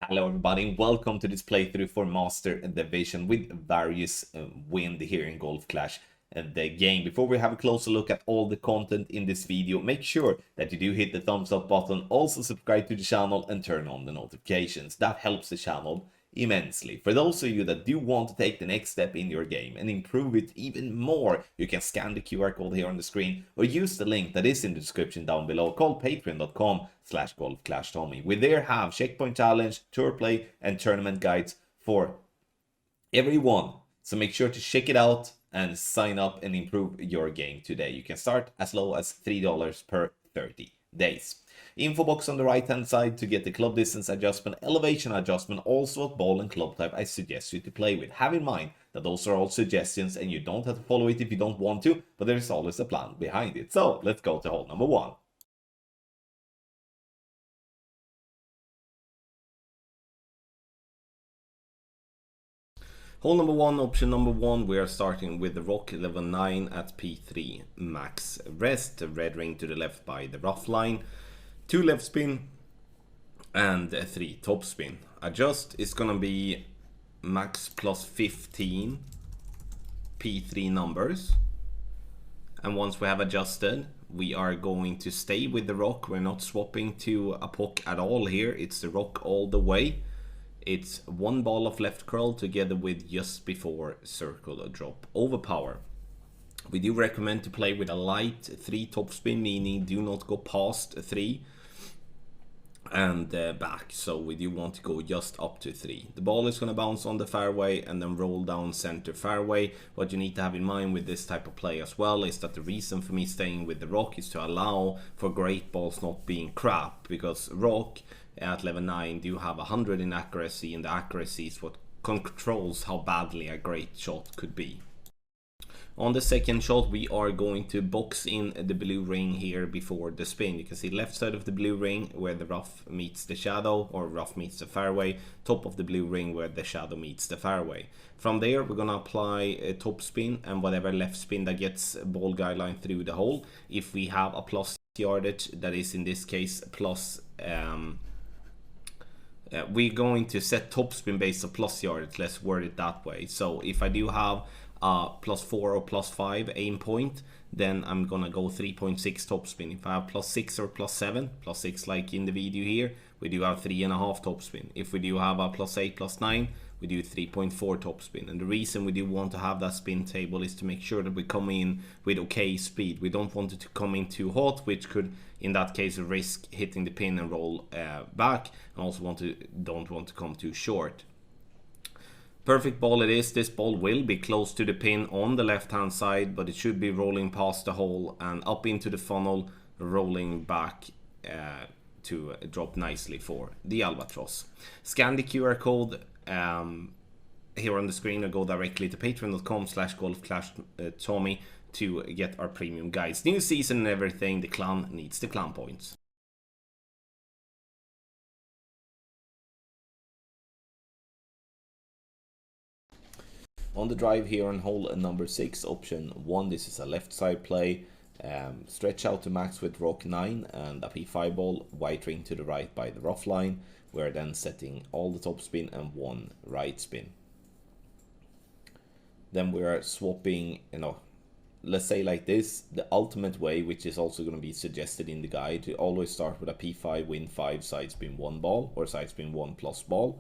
Hello everybody, welcome to this playthrough for Master Division with various wind here in Golf Clash the game. Before we have a closer look at all the content in this video, make sure that you do hit the thumbs up button, also subscribe to the channel and turn on the notifications. That helps the channel immensely. For those of you that do want to take the next step in your game and improve it even more, you can scan the QR code here on the screen or use the link that is in the description down below called patreon.com/golfclashtommy. We there have checkpoint challenge, tour play and tournament guides for everyone. So make sure to check it out and sign up and improve your game today. You can start as low as $3 per 30 days. Info box on the right hand side to get the club distance adjustment, elevation adjustment, also what ball and club type I suggest you to play with. Have in mind that those are all suggestions and you don't have to follow it if you don't want to, but there is always a plan behind it. So let's go to hole number 1. Hole number 1, option number 1, we are starting with the rock level 9 at P3 max rest, red ring to the left by the rough line, 2 left spin and 3 top spin. Adjust is gonna be max plus 15 P3 numbers, and once we have adjusted we are going to stay with the rock. We're not swapping to a puck at all here, it's the rock all the way. It's 1 ball of left curl together with just before circle a drop overpower. We do recommend to play with a light 3 topspin, meaning do not go past 3 and back. So we do want to go just up to 3. The ball is going to bounce on the fairway and then roll down center fairway. What you need to have in mind with this type of play as well is that the reason for me staying with the rock is to allow for great balls not being crap, because rock at level 9 do have 100 in accuracy, and the accuracy is what controls how badly a great shot could be. On the second shot we are going to box in the blue ring here before the spin. You can see left side of the blue ring where the rough meets the shadow, or rough meets the fairway, top of the blue ring where the shadow meets the fairway. From there we're gonna apply a top spin and whatever left spin that gets ball guideline through the hole. If we have a plus yardage, that is in this case plus we're going to set topspin based on plus yardage, let's word it that way. So if I do have a +4 or +5 aim point, then I'm gonna go 3.6 topspin. If I have +6 or +7, +6 like in the video here, we do have 3.5 topspin. If we do have a +8, +9, we do 3.4 topspin. And the reason we do want to have that spin table is to make sure that we come in with okay speed. We don't want it to come in too hot, which could in that case risk hitting the pin and roll back, and also don't want to come too short. Perfect ball it is. This ball will be close to the pin on the left hand side, but it should be rolling past the hole and up into the funnel, rolling back to drop nicely for the albatross. Scan the QR code here on the screen or go directly to patreon.com/golfclashtommy to get our premium guides. New season and everything, the clan needs the clan points. On the drive here on hole number 6, option 1, this is a left side play. Stretch out to max with rock 9 and a P5 ball, white ring to the right by the rough line. We're then setting all the top spin and 1 right spin. Then we are swapping, let's say like this, the ultimate way, which is also going to be suggested in the guide, to always start with a P5, win 5, side spin 1 ball, or side spin 1 plus ball.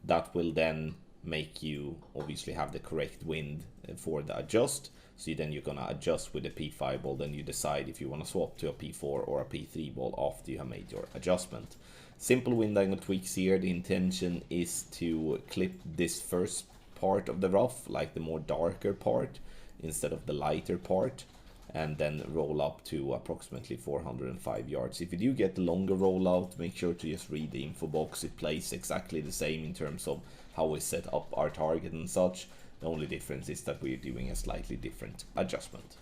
That will then make you obviously have the correct wind for the adjust. So then you're gonna adjust with the P5 ball, then you decide if you want to swap to a P4 or a P3 ball after you have made your adjustment. Simple wind angle tweaks here. The intention is to clip this first part of the rough, like the more darker part instead of the lighter part, and then roll up to approximately 405 yards. If you do get the longer rollout, make sure to just read the info box. It plays exactly the same in terms of how we set up our target and such. The only difference is that we're doing a slightly different adjustment.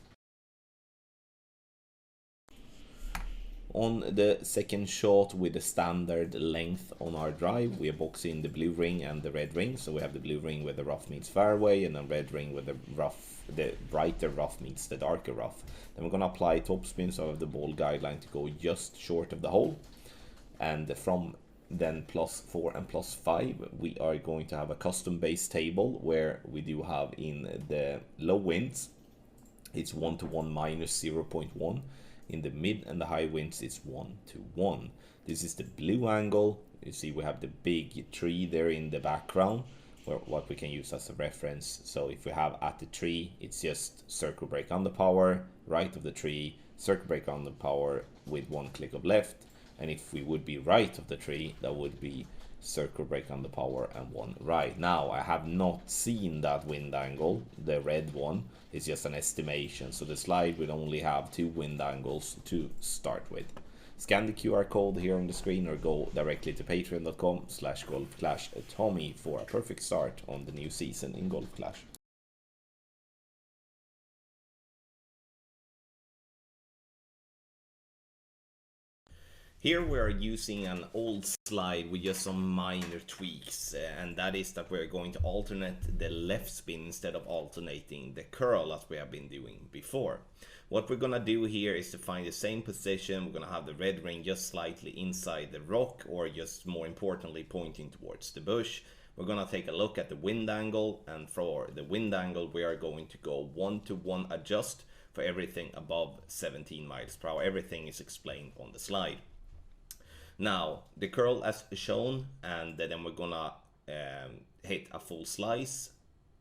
On the second shot with the standard length on our drive, we are boxing the blue ring and the red ring. So we have the blue ring where the rough meets fairway, and then red ring where the brighter rough meets the darker rough. Then we're going to apply topspin, so I have the ball guideline to go just short of the hole. And from then +4 and +5, we are going to have a custom base table where we do have in the low winds, it's 1 to 1 minus 0.1. In the mid and the high winds, it's 1 to 1. This is the blue angle. You see we have the big tree there in the background, where what we can use as a reference. So if we have at the tree, it's just circle break on the power, right of the tree, circle break on the power with 1 click of left. And if we would be right of the tree, that would be circle break on the power and 1 right. Now, I have not seen that wind angle, the red one. It's just an estimation. So the slide would only have 2 wind angles to start with. Scan the QR code here on the screen or go directly to patreon.com/golfclashtommy for a perfect start on the new season in Golf Clash. Here we are using an old slide with just some minor tweaks, and that is that we're going to alternate the left spin instead of alternating the curl as we have been doing before. What we're gonna do here is to find the same position. We're gonna have the red ring just slightly inside the rock, or just more importantly pointing towards the bush. We're gonna take a look at the wind angle, and for the wind angle we are going to go 1 to 1 adjust for everything above 17 miles per hour. Everything is explained on the slide. Now, the curl as shown, and then we're gonna hit a full slice.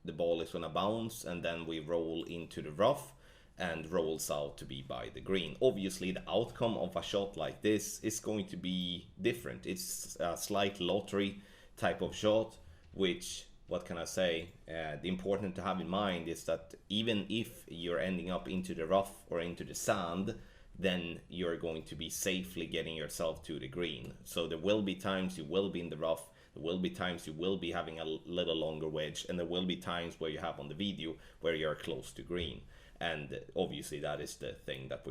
The ball is gonna bounce, and then we roll into the rough and rolls out to be by the green. Obviously, the outcome of a shot like this is going to be different. It's a slight lottery type of shot, which, what can I say, the important to have in mind is that even if you're ending up into the rough or into the sand, then you're going to be safely getting yourself to the green. So there will be times you will be in the rough, there will be times you will be having a little longer wedge, and there will be times where you have on the video where you're close to green. And obviously that is the thing that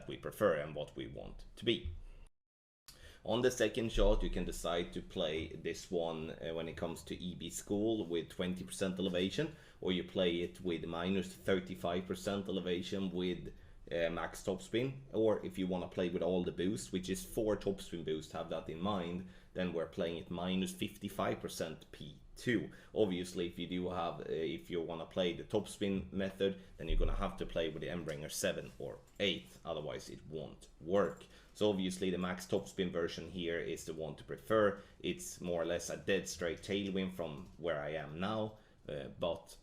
we prefer and what we want to be. On the second shot, you can decide to play this one when it comes to EB School with 20% elevation, or you play it with minus 35% elevation with max topspin, or if you want to play with all the boost, which is 4 topspin boost, have that in mind, then we're playing it minus 55% P2. Obviously, if you do have, if you want to play the topspin method, then you're gonna have to play with the Embringer 7 or 8, otherwise it won't work. So obviously the max topspin version here is the one to prefer. It's more or less a dead straight tailwind from where I am now, but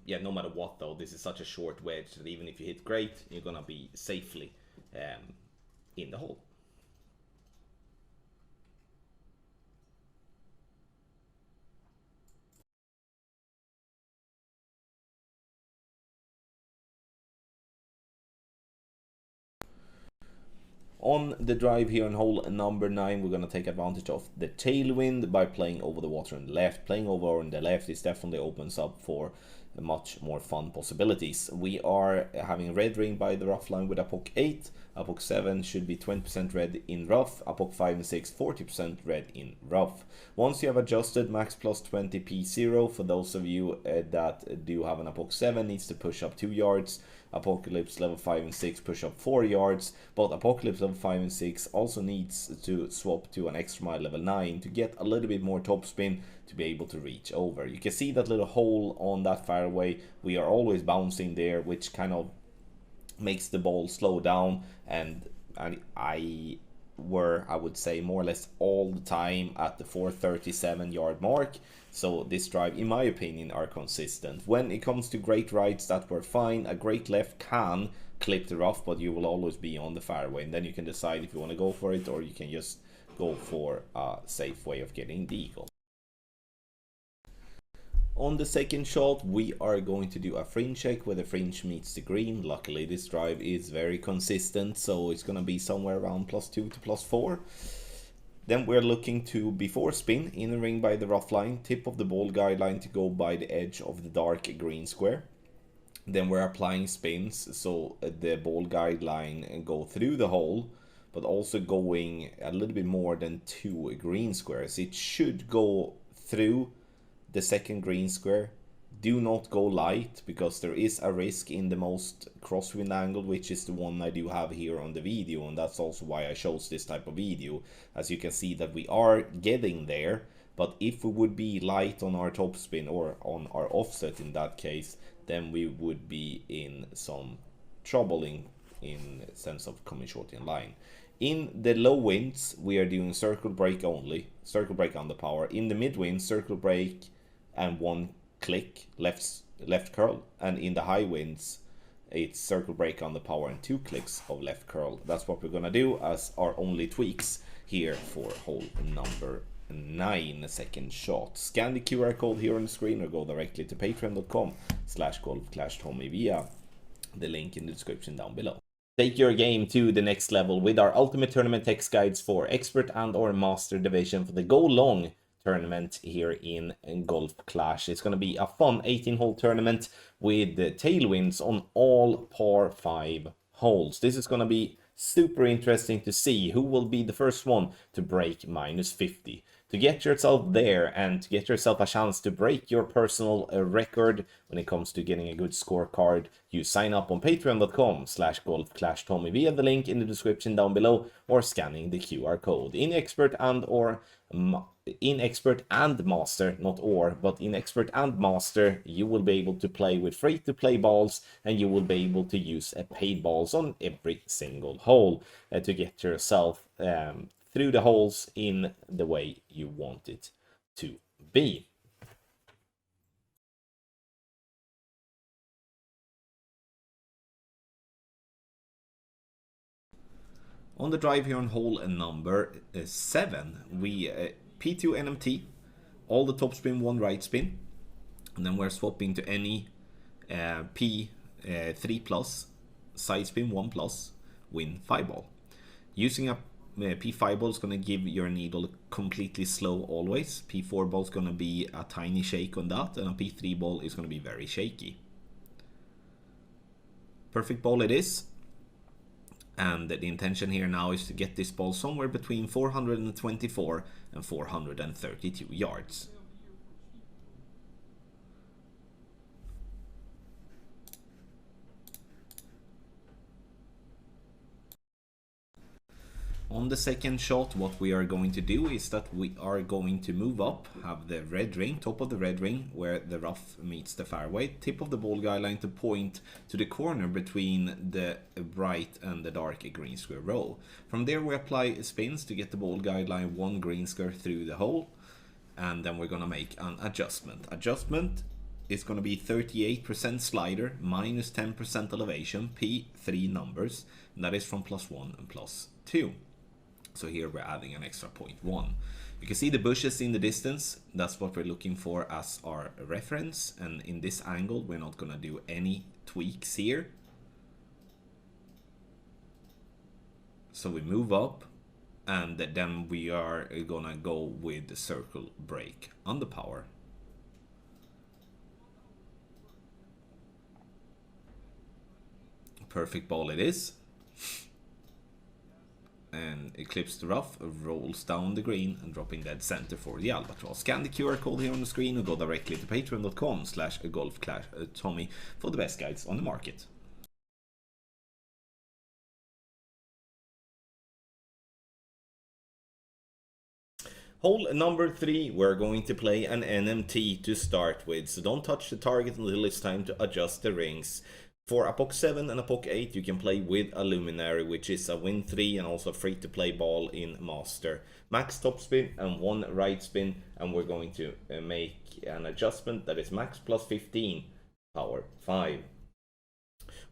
yeah, no matter what though, this is such a short wedge that even if you hit great, you're gonna be safely in the hole. On the drive here on hole number 9, we're going to take advantage of the tailwind by playing over the water on the left. Playing over on the left is definitely opens up for much more fun possibilities. We are having red ring by the rough line with a poke 8. A poke 7 should be 20% red in rough. A poke 5 and 6, 40% red in rough. Once you have adjusted max plus 20 P0, for those of you that do have an Apoc 7, needs to push up 2 yards. Apocalypse level 5 and 6 push up 4 yards, but Apocalypse level 5 and 6 also needs to swap to an extra mile level 9 to get a little bit more topspin to be able to reach over. You can see that little hole on that fairway. We are always bouncing there, which kind of makes the ball slow down, and I would say more or less all the time at the 437 yard mark. So this drive, in my opinion, are consistent. When it comes to great rights, that were fine. A great left can clip the rough, but you will always be on the fairway, and then you can decide if you want to go for it, or you can just go for a safe way of getting the eagle. On the second shot, we are going to do a fringe check where the fringe meets the green. Luckily, this drive is very consistent, so it's going to be somewhere around +2 to +4. Then we're looking to, before spin, in the ring by the rough line, tip of the ball guideline to go by the edge of the dark green square. Then we're applying spins, so the ball guideline go through the hole, but also going a little bit more than 2 green squares. It should go through the second green square, do not go light, because there is a risk in the most crosswind angle, which is the one I do have here on the video, and that's also why I chose this type of video. As you can see that we are getting there, but if we would be light on our topspin, or on our offset in that case, then we would be in some trouble in sense of coming short in line. In the low winds, we are doing circle break only, circle break on the power. In the mid winds, circle break and 1 click left curl, and in the high winds, it's circle break on the power and 2 clicks of left curl. That's what we're gonna do as our only tweaks here for hole number 9, second shot. Scan the QR code here on the screen, or go directly to patreon.com/golf/tommy via the link in the description down below. Take your game to the next level with our ultimate tournament text guides for expert and or master division for the Go Long tournament here in Golf Clash. It's going to be a fun 18-hole tournament with tailwinds on all par 5 holes. This is going to be super interesting to see who will be the first one to break -50. To get yourself there and to get yourself a chance to break your personal record when it comes to getting a good scorecard, you sign up on patreon.com/golfclashtommy via the link in the description down below, or scanning the QR code. In expert and master, not or, but in expert and master, you will be able to play with free to play balls, and you will be able to use paid balls on every single hole to get yourself through the holes in the way you want it to be. On the drive here on hole number 7, we P2 NMT, all the topspin, 1 right spin, and then we're swapping to any P3 plus, side spin 1 plus, win 5 ball. Using a P5 ball is going to give your needle completely slow always. P4 ball is going to be a tiny shake on that, and a P3 ball is going to be very shaky. Perfect ball it is. And the intention here now is to get this ball somewhere between 424 and 432 yards. On the second shot, what we are going to do is that we are going to move up, have the red ring, top of the red ring, where the rough meets the fairway, tip of the ball guideline to point to the corner between the bright and the dark green square row. From there we apply spins to get the ball guideline 1 green square through the hole, and then we're going to make an adjustment. Adjustment is going to be 38% slider, minus 10% elevation, P3 numbers, and that is from +1 and +2. So here we're adding an extra 0.1. You can see the bushes in the distance. That's what we're looking for as our reference. And in this angle, we're not going to do any tweaks here. So we move up, and then we are going to go with the circle break on the power. Perfect ball it is. And it clips the rough, rolls down the green, and dropping dead center for the albatross. Scan the QR code here on the screen and go directly to patreon.com/golfclashtommy for the best guides on the market. Hole number 3, we're going to play an NMT to start with, so don't touch the target until it's time to adjust the rings. For a POC 7 and a POC 8, you can play with a Luminary, which is a win 3 and also a free-to-play ball in Master. Max top spin and 1 right spin, and we're going to make an adjustment that is max +15, power 5.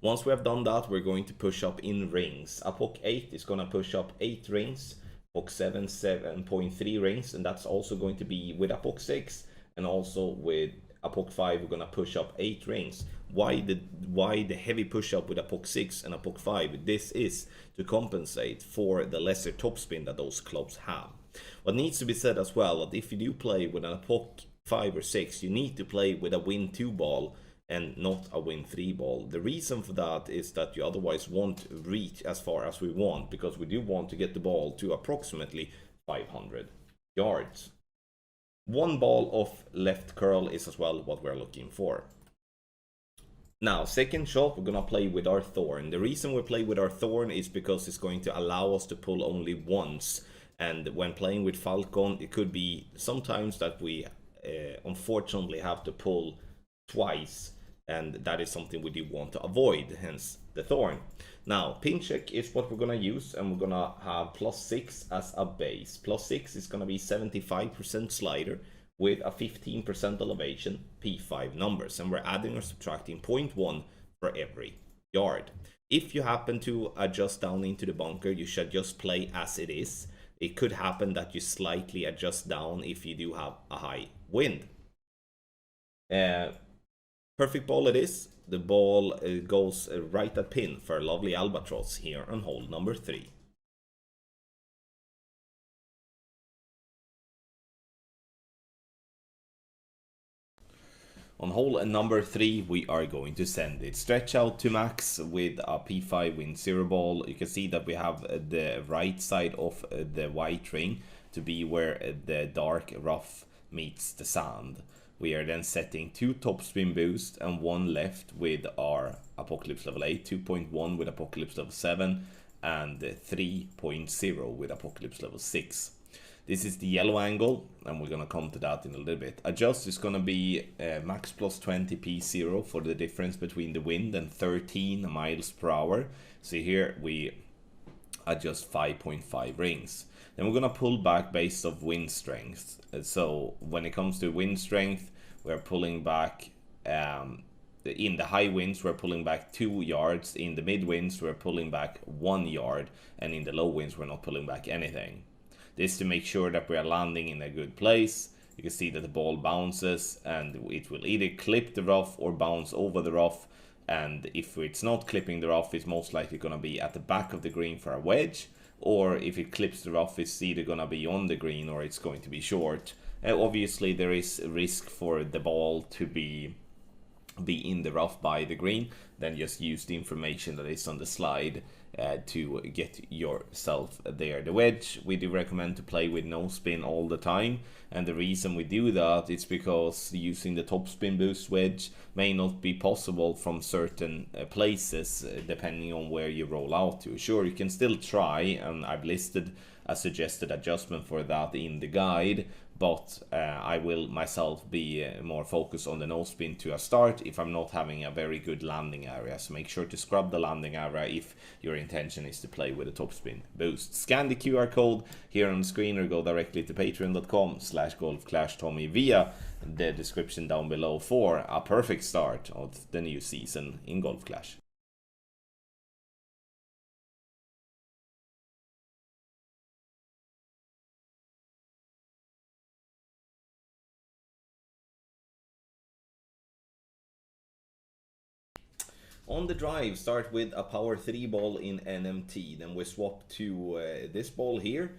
Once we have done that, we're going to push up in rings. A POC 8 is going to push up 8 rings, POC 7 7.3 rings, and that's also going to be with a POC 6, and also with a POC 5 we're going to push up 8 rings. Why the heavy push up with a POC 6 and a POC 5? This is to compensate for the lesser topspin that those clubs have. What needs to be said as well, that if you do play with a POC 5 or 6, you need to play with a win 2 ball and not a win 3 ball. The reason for that is that you otherwise won't reach as far as we want, because we do want to get the ball to approximately 500 yards. 1 ball of left curl is as well what we're looking for. Now, second shot, we're gonna play with our thorn. The reason we play with our thorn is because it's going to allow us to pull only once. And when playing with Falcon, it could be sometimes that we unfortunately have to pull twice. And that is something we do want to avoid, hence the thorn. Now, pin check is what we're gonna use, and we're gonna have +6 as a base. +6 is gonna be 75% slider with a 15% elevation, P5 numbers, and we're adding or subtracting 0.1 for every yard. If you happen to adjust down into the bunker, you should just play as it is. It could happen that you slightly adjust down if you do have a high wind. Perfect ball it is. The ball goes right at pin for a lovely albatross here on hole number 3. On hole number 3, we are going to send it stretch out to max with a P5 wind 0 ball. You can see that we have the right side of the white ring to be where the dark rough meets the sand. We are then setting 2 topspin boost and 1 left with our Apocalypse level 8, 2.1 with Apocalypse level 7, and 3.0 with Apocalypse level 6. This is the yellow angle, and we're gonna come to that in a little bit. Adjust is gonna be max +20 P0 for the difference between the wind and 13 miles per hour. So here we adjust 5.5 rings. Then we're gonna pull back based off wind strength. So when it comes to wind strength, we're pulling back in the high winds we're pulling back 2 yards, in the mid winds we're pulling back 1 yard, and in the low winds we're not pulling back anything. This to make sure that we are landing in a good place. You can see that the ball bounces and it will either clip the rough or bounce over the rough, and if it's not clipping the rough, it's most likely going to be at the back of the green for a wedge, or if it clips the rough, it's either going to be on the green or it's going to be short. Obviously there is risk for the ball to be in the rough by the green. Then just use the information that is on the slide to get yourself there. The wedge, we do recommend to play with no spin all the time, and the reason we do that is because using the top spin boost wedge may not be possible from certain places depending on where you roll out to. Sure, you can still try, and I've listed a suggested adjustment for that in the guide, but I will myself be more focused on the no spin to a start if I'm not having a very good landing area. So make sure to scrub the landing area if your intention is to play with a top spin boost. Scan the QR code here on the screen or go directly to patreon.com/golfclashtommy via the description down below for a perfect start of the new season in Golf Clash. On the drive, start with a power 3 ball in NMT. Then we swap to this ball here,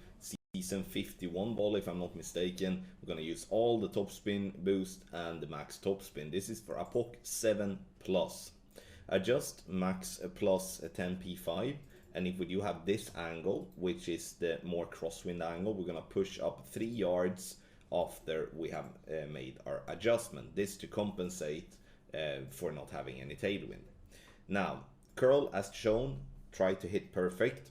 season 51 ball if I'm not mistaken. We're going to use all the top spin boost and the max top spin. This is for Apoc 7 plus. Adjust max plus 10 P5. And if we do have this angle, which is the more crosswind angle, we're going to push up 3 yards after we have made our adjustment. This to compensate for not having any tailwind. Now, curl as shown, try to hit perfect,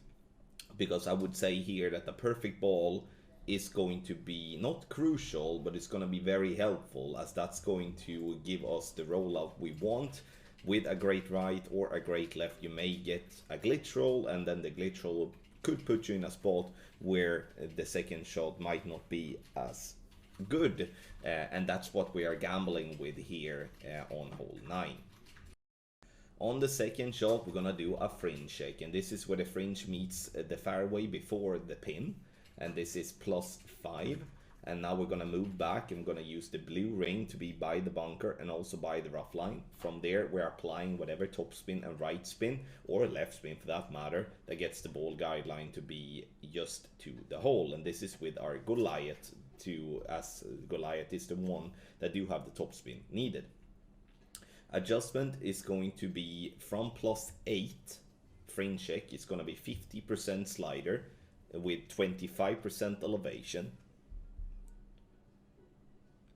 because I would say here that the perfect ball is going to be not crucial, but it's going to be very helpful, as that's going to give us the rollout we want. With a great right or a great left, you may get a glitch roll, and then the glitch roll could put you in a spot where the second shot might not be as good, and that's what we are gambling with here on hole 9. On the second shot, we're gonna do a fringe check, and this is where the fringe meets the fairway before the pin, and this is +5. And now we're gonna move back, and I'm gonna use the blue ring to be by the bunker and also by the rough line. From there, we're applying whatever top spin and right spin, or left spin for that matter, that gets the ball guideline to be just to the hole. And this is with our Goliath, as Goliath is the one that do have the top spin needed. Adjustment is going to be from +8 fringe check. It's going to be 50% slider with 25% elevation.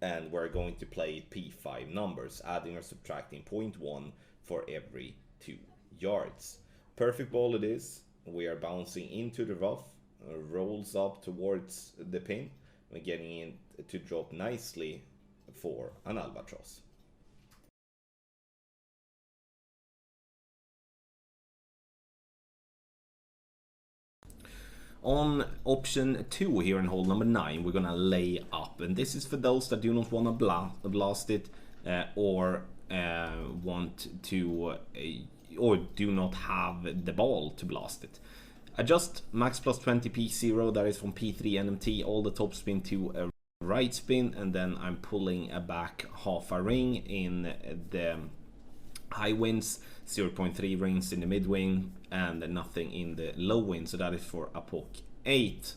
and we're going to play P5 numbers, adding or subtracting 0.1 for every 2 yards. Perfect ball it is. We are bouncing into the rough, rolls up towards the pin. We're getting it to drop nicely for an albatross. On option 2 here in hole number 9, we're gonna lay up, and this is for those that do not want to blast it or want to or do not have the ball to blast it. Adjust max plus 20 P0, that is from P3 NMT, all the top spin to a right spin, and then I'm pulling back half a ring in the high winds, 0.3 rings in the mid wing, and nothing in the low wind, so that is for a poke 8.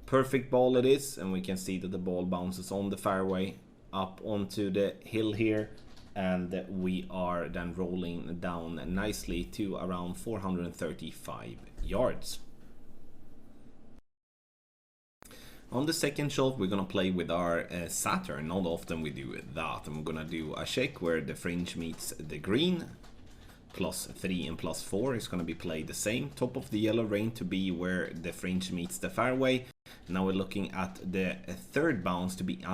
Perfect ball it is, and we can see that the ball bounces on the fairway up onto the hill here, and we are then rolling down nicely to around 435 yards. On the second shot, we're gonna play with our Saturn. Not often we do that. I'm gonna do a check where the fringe meets the green. +3 and +4 is gonna be played the same. Top of the yellow ring to be where the fringe meets the fairway. Now we're looking at the third bounce to be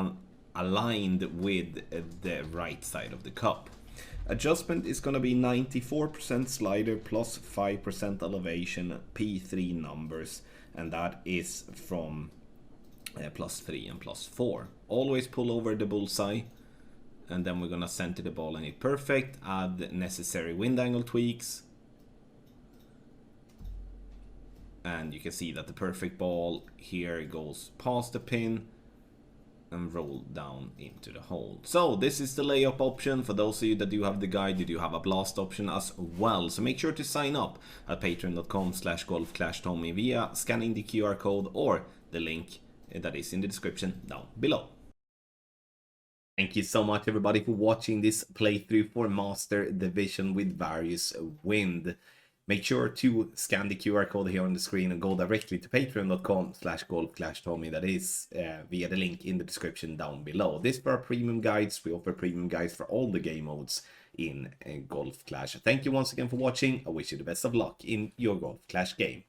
aligned with the right side of the cup. Adjustment is gonna be 94% slider plus 5% elevation, P3 numbers, and that is from +3 and +4. Always pull over the bullseye, and then we're gonna center the ball and hit perfect. Add necessary wind angle tweaks, and you can see that the perfect ball here goes past the pin and roll down into the hole. So this is the layup option. For those of you that do have the guide, you do have a blast option as well. So make sure to sign up at patreon.com/golfclashtommy via scanning the QR code or the link that is in the description down below. Thank you so much everybody for watching this playthrough for Master Division with various wind. Make sure to scan the QR code here on the screen and go directly to patreon.com/golfclashtommy. That is via the link in the description down below. This for our premium guides. We offer premium guides for all the game modes in Golf Clash. Thank you once again for watching. I wish you the best of luck in your Golf Clash game.